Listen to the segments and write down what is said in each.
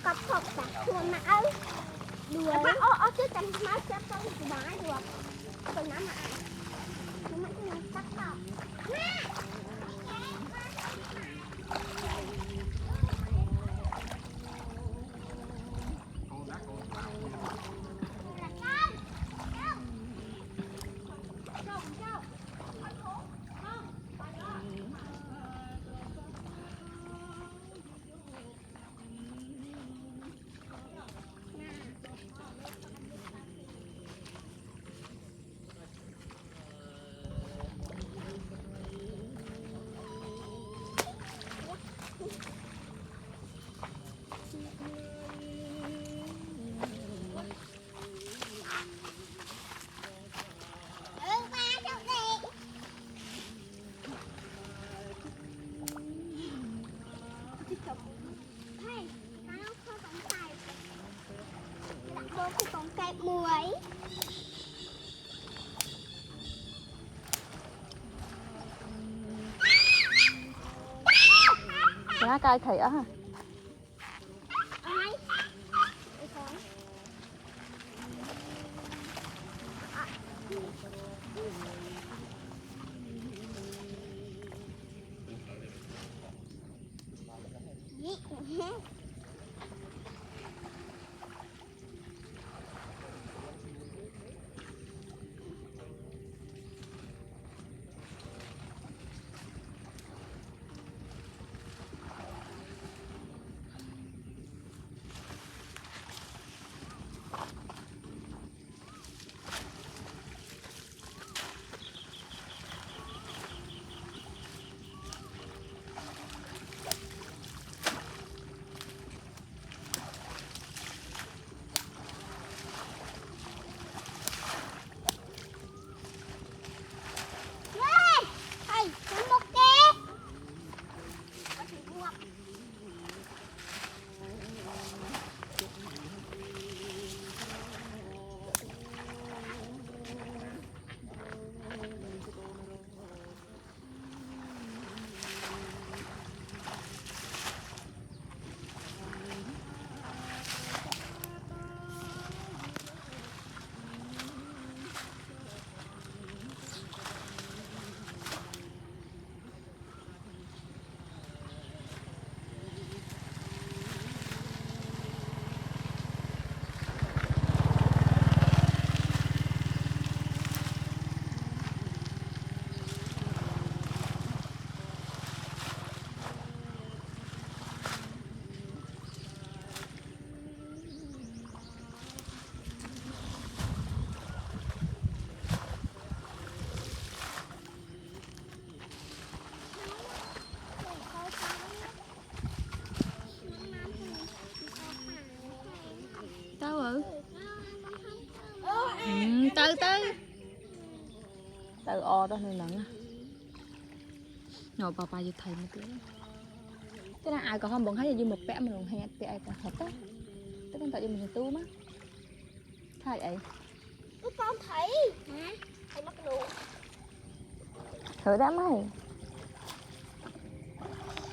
cặp học cả thua mà ơi đùa ó chứ chẳng má xếp con thì bái được còn nó mà nó mới cái cắt tóc con cây muối lá cây thịa hả? Đâu rồi? Từ o đó nên nặng. Ngồi bà vô thầy một cái. Cái này ai còn không bọn thấy như một vẽ mà còn hẹn thì ai còn hết á. Tức là tại vì mình tu má. Thay vậy. con thấy hả thầy mắc đồ Thử đã mày.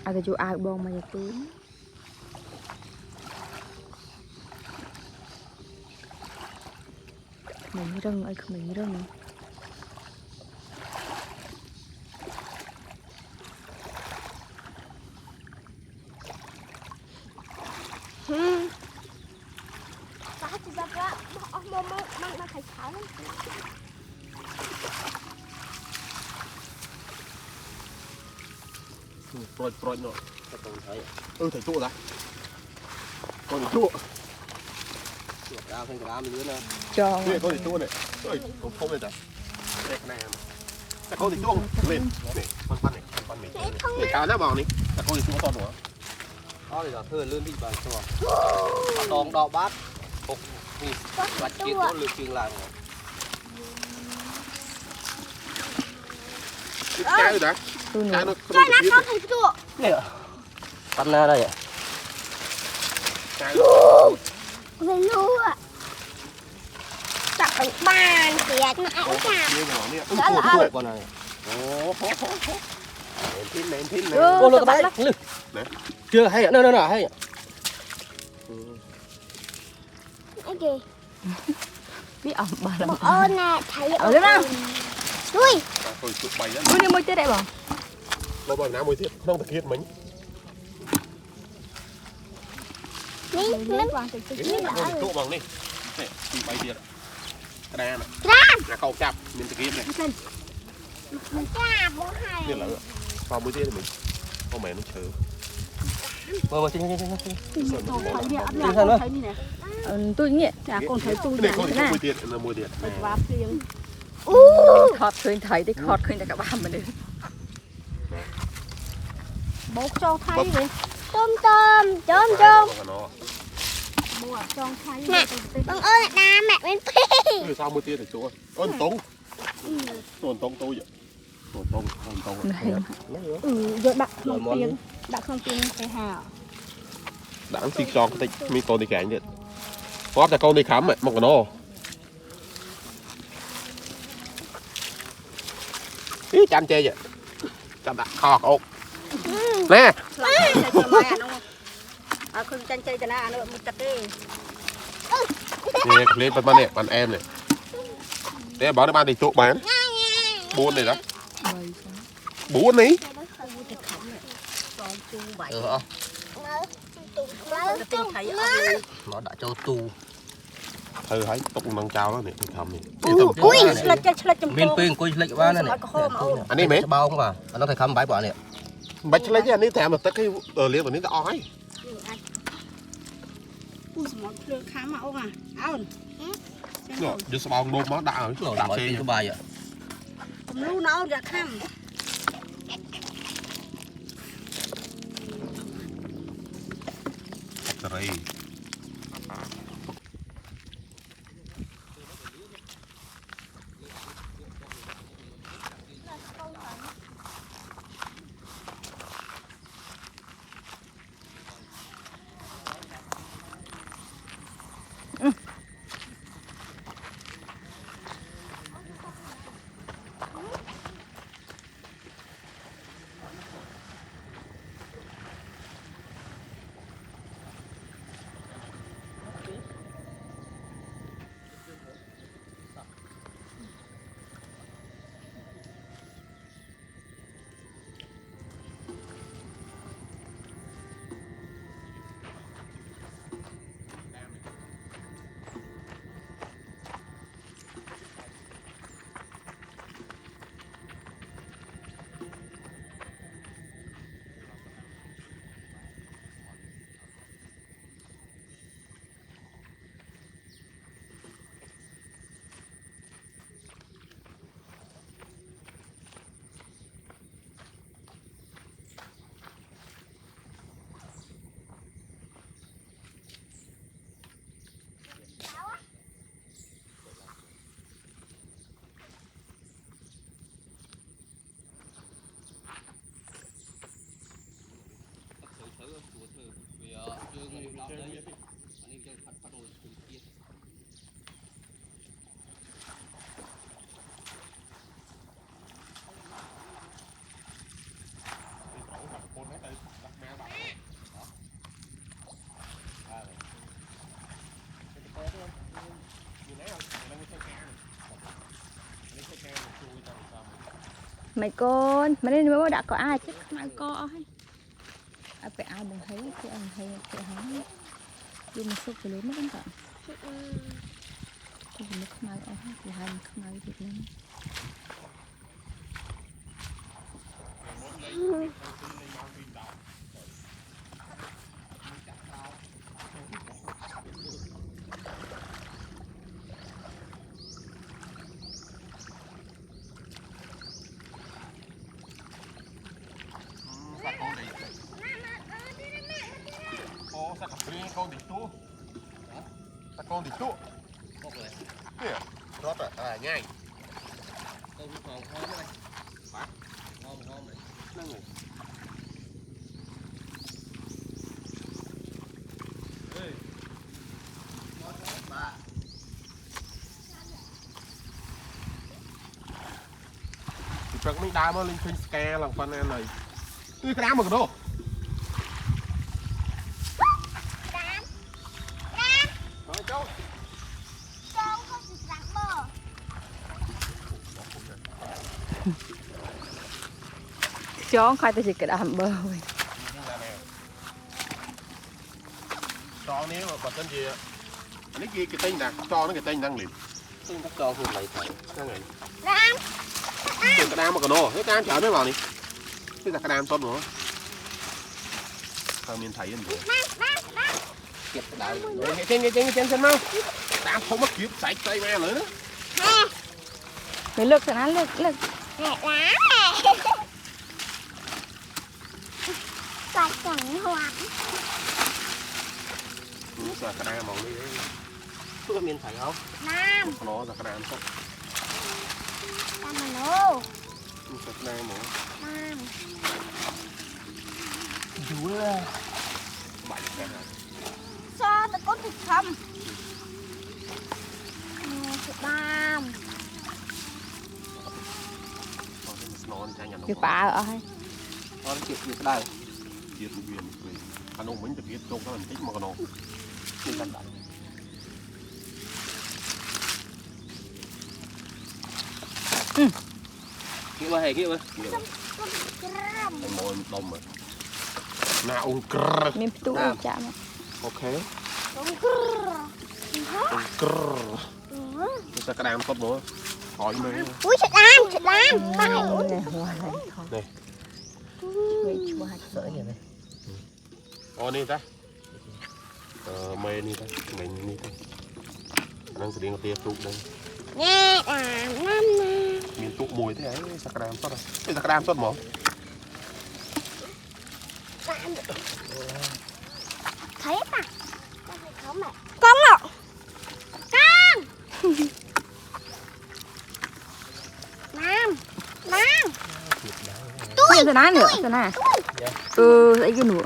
Ai cái chú ai bon mà tu. Mình rừng ơi mình rừng. bà chỉ ra ra mà thầy tháo lắm Proi nọ. Thầy trụ ra. Con thầy trụ. Ra thành ra mình nữa. Cho. Đây con thầy trụ này. Ơi, không lên rồi. Đây cái này mà. Con thầy trụ lên. Này, con mình. Để cá nó vào đi. Con thầy trụ to nữa. Đó thì là thưa lươn đi bàn cho. Đòn đỏ bát. Phục thì bát kia có lượt truyền lại. Cái rồi đã. Cái nó cho nó con thầy trụ Này ạ. Bắn ra đây ạ. về luôn ạ chặt bàn tiệt mà ai cũng chặt đó là con này. Lên thín Ô lượt bắn lắc lư. Chưa hay ạ, nó hay ạ. kì. វាអស់បាល់ Bọn ơn nè, thấy Ở đây nào. Ui, tôi chụp bay đó មួយនេះមួយទៀតអីបង bao bao nào mới thiết không thực hiện mình ní, លេងបងតិចតិច cái tụ bằng đi này thì bay tiền cái đà này ra, nhà cầu chập mình thực hiện này ra bố hai. nên là vào mới thiết thì mình con mẹ nó chờ មើលចេញ ទូចនេះចាកូនត្រូវទូច cái này ណា con ណា mùi tiền là mùi tiền បាប់ព្រៀង ខត់ឃើញថៃទេខត់ឃើញតែក្បាលមនុស្ស បោកចូលថៃវិញ Tôm tôm, tôm tôm. nó បោកចង់ថៃ Nè, bọn ơn nè, mẹ bên phía. ừ, sao mùi tiền thì chỗ ơn tống tống tôi vậy tống នេះ យកដាក់ក្នុងទៀងដាក់ក្នុងទៀងទៅហា đáng xịt cho cái mi con đi cảnh vậy có là con đi khám mẹ một cái nó ý chăn chê vậy chăn đặt kho ốc nè ឆ្លាញ់តែចូលមកអានោះអើឃើញចាញ់ចេកណាអានោះមិនទឹកទេ nè lên bên này bạn em này để bảo nó ban thì chỗ bán buôn này đó 3 buôn này ចូលជូរបាយ អឺ ទៅទិញថៃអត់ nó đã cho tù thử thấy tục nâng cao đó này thì thầm này อุ้ยឆ្លិចចេះឆ្លិចចំពោះ មានពេលអង្គុយលេចបានណានេះ anh ấy mấy បោងបាទអានោះតែខំបាយបងនេះ bạch lấy cái anh ấy thèm mà tất cái liền của nó to ấy ពូសម្លភ្លើងខាំមកអូនអើន rồi giờ sao nôm nó đã rồi ចូល đạp មក xe ពីបាយ គំនូណអូនយ៉ាខាំ rồi mày con mày đây mới đã có ai chứ không ai co hết ai phải ai bằng thấy cái anh hay cái hắn dùng một số cái lớn mất anh tận thì mình không ai ai hết thì hai mình không ai việc lắm con địch tu con địch tu nè rót à nhai ទៅផងហមហ្នឹងបាទហមហ្នឹង Trật mình đá mà lên trên scale làm con em này cái đá mà đâu nói cháu chó khai ta chỉ cái đàm bơ thôi. Cho nếu mà bật tên gì á, nó kia cái tên nè, cho nó cái tên năng liền.ซึ่งถ้าจองคือไหลไถ Cái này, Ram. cái đam mà cái nô, cái đam chở mấy vào đi. Cái là cái đam tốt nữa. Sao miền thấy anh vậy? เก็บได้ Cái trên mau. Đam không mất kiếp sạch tay me nữa. Mày lực rồi nó lực. Mẹ lá. Quả chẳng hoạt. Giờ cái đam màu đi. เพื่อเมียนไถเขา Nam. Nó là cái đam tốt. Tamano. Cái đam màu. Nam. Bảy cái này. Sao ta có thịt không? Thịt Nam. Nó chả nhận Cái phá ở hay. ตอนเก็บอยู่ก็ได้ Tiệt một viên rồi. Anh ông mìnhจะtiệt trong cái làm tích mà cái nó. มีกันได้ เก็บไว้ให้เก็บไว้ Gram. Anh mồi đông rồi. Nà ông krrr. Miếng tụ chạm. Ok. Đúng grrr. Ông krrr. Cái sao cái đam tốt nữa. Hỏi mày. Ui thịt Nam. Phải. Này hoa này thôi. Này. Mày chua hạt sợi này. Ô đi ta. Mày đi ta. Mình đi ta. Đang sử dụng tia tụ đây. Nè, Nam nè. Miền tụ mùi thế ấy. Sao cái đam tốt rồi. Cái sao cái đam tốt mà. Thấy à? Con ạ. Con. Nam. Nam. Tôi rồi ná nữa, rồi nè. Lấy cái nữa.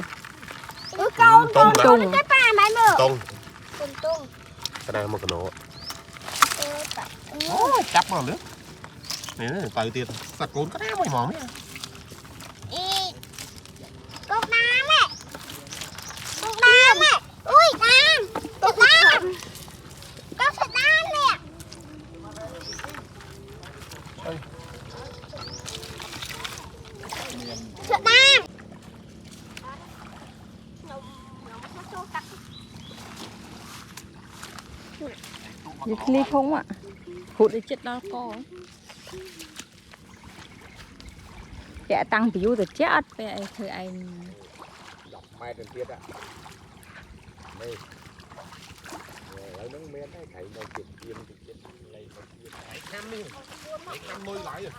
Con Tung. cái pa mày mơ. Tung. Tung. Cái đam mà cái nó. Chắc vào nước. Này nó tay tiệt. Sạch cốn cái đam mày mỏng đấy. Con Nam ấy. Con Nam ấy. Ui Nam. Thịt Nam. Con thịt Nam nè. Thịt Nam. Dịch ly không ạ. Hụt đi chết đó có. Kẻ tăng thì vô thì chết. Bây thời anh. Dọc mai trên tiết ạ. Đây. Lấy nắng men hay thầy nó chụp chiên lấy thầy khăm đi. Thầy khăm nuôi lại rồi.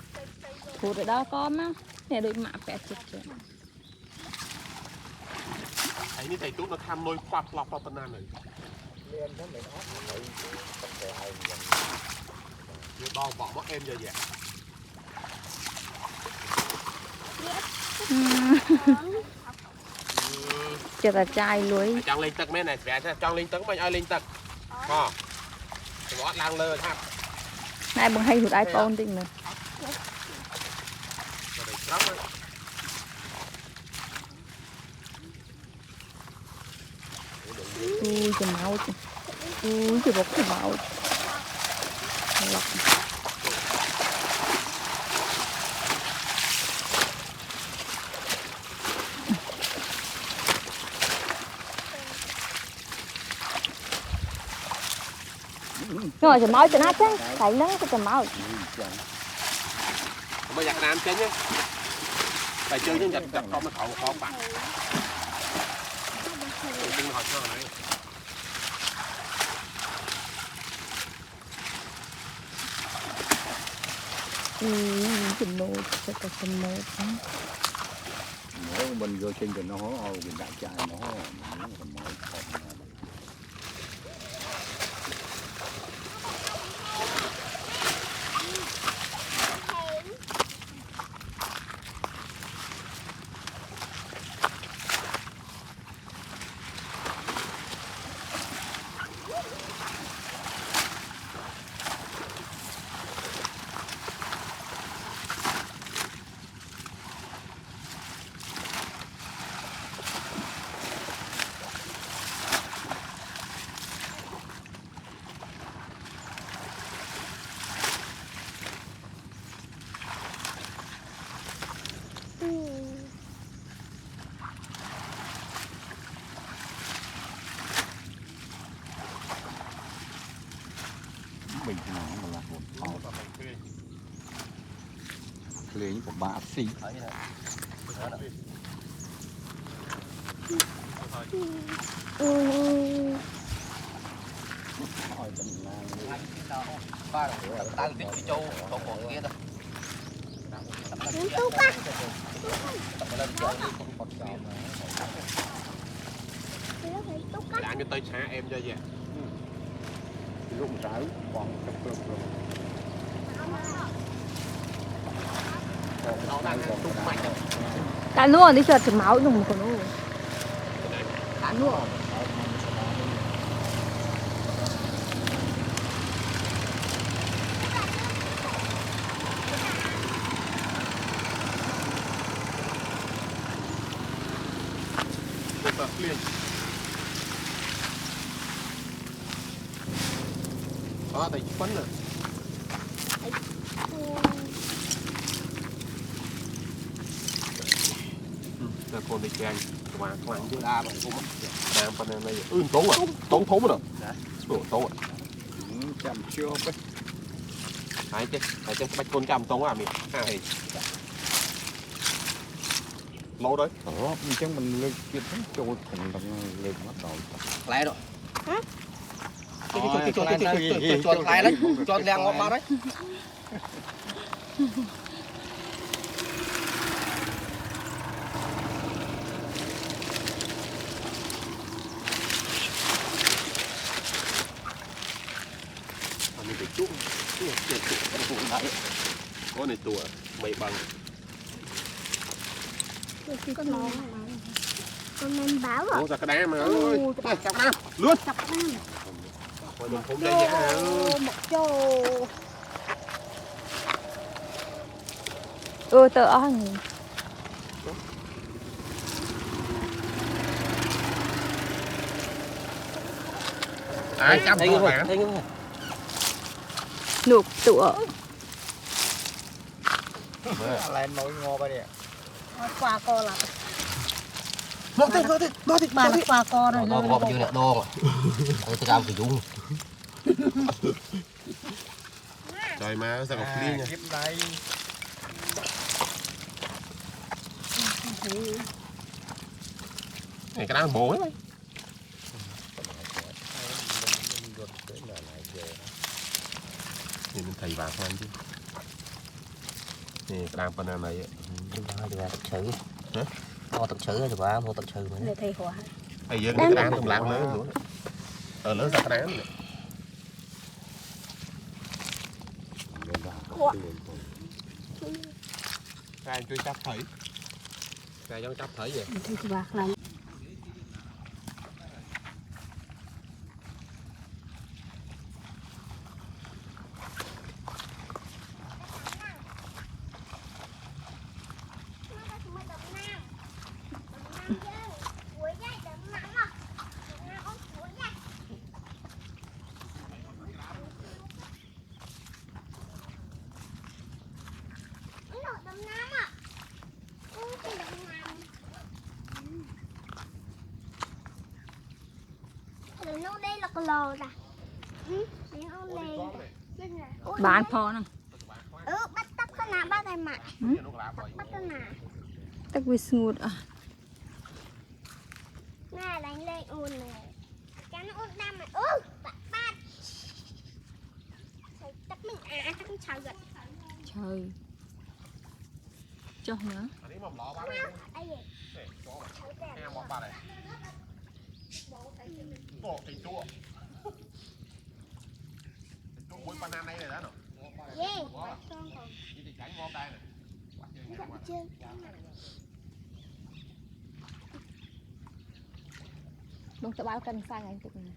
Hụt ở đó có má. Nè đôi mạ bẻ chết chết. Thầy như thầy chút nó khăm nuôi khoác lọc vào tân an này. Đo vỏ mất em giờ vậy. Chết là chai lưới. Chọn lên tầng mấy này, vẽ chọn lên tầng mình ơi lên tầng. Ho. Bỏ lang lơ tham. Này bằng hay hụt iPhone tinh nữa. Ui cái máu. Ui cái bọc cái máu. Lọc. Rồi chỉ máu cho nó chứ, thấy nó cái máu. Bây giờ làm chơi nhé. Tại chơi chứ giật con nó khó bạn. Đừng hỏi cho này. Cái nồi, cái nồi. Nếu mình vô trên thì nó hố ô mình đã chạy nó hố lên của bà xí hỏi tầm nào ba ta thích cái châu có kia thôi Những tú ba. Làm cho tôi xả em cho vậy. lúc ráo còn cấp lực rồi Nó đang tung mạnh. Đã nuôi đi chợ thì máu dùng của nó. Đã nuôi. Liền. Đó, tại phấn rồi. Là con đi chàng mà các bạn chứ đa bạn cũng đang phần này tốn à tốn thốn rồi tốn à chăm chưa biết hai chứ bạch con chăm tốn à mình thì lâu đấy chứ mình lên kia thấy trôi cùng lên bắt đầu lại rồi cho lại đấy cho leng ngọt bao đấy mình phải chút có này tủa mày bằng Con mình báo rồi. Ủa sao cái đá mà ơi chọc đá luôn rồi đừng không đây nhá Một chô. Tớ ăn. ai chăm thấy thôi cái hả Nục tụa. lên nồi ngô ba đi Qua co là nó thì bà nó qua co rồi. đo ngọt như nè đo mà tôi cao thì dung trời mà sao gặp ly nha kiếp đây này cái đá bổ ấy thì mình thầy vào thôi anh chứ nè cái đám phần này được tập sự mua tập sự rồi bà mua tập sự mà Để thầy hỏa. thầy dân cái đám tầm lạng lớn nữa lớn ra cái đám này ra chơi chấp thầy ra giống chấp thầy vậy Thầy bạc này. Nó đây là con lò nè. Bán phò nè. Bắt tóc cái nào bắt đây mà. Bắt cái nào. Tắc vi smooth à. Nè đánh lên ôn này. Cái nó ôn đam mà. Bắt. Tắc mình tắc mình chào gần. Trời. Cho nữa. Ai vậy? Muối banana này đó nè. Yeah. Bông tao báo cân sai ngày tụi này.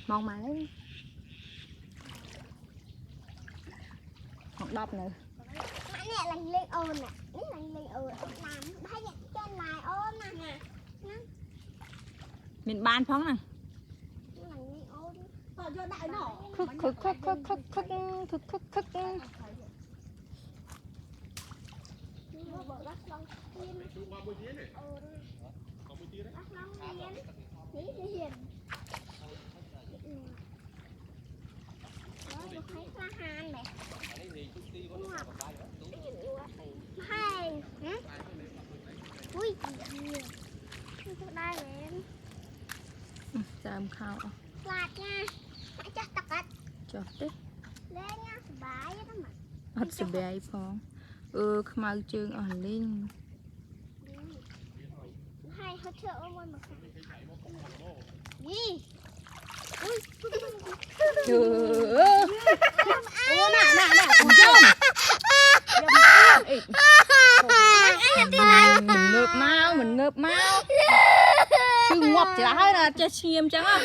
Mong mà lấy. Hoặc đọc nữa. Mãi nè lành lên ôn nè. Lành lên ôn làm hay vậy trên này ôn nè. Mình bán phóng nè. Lành lên ôn. Vô đại nỏ. Khức. Thấy hoa han này. ui tôi đây mẹ Chạm khao lạt nha hãy chắc tắt hết chọt đấy lên nha bãi đó mà អត់ស្បែកផងខ្មៅជើងអស់លីង hay hơi sợ ôm môi một cái gì ui ជើអូណាកុំយកអីមិនងើបមកជើងងាប់ច្រាស់ហើយណាចេះឈាមចឹងហ៎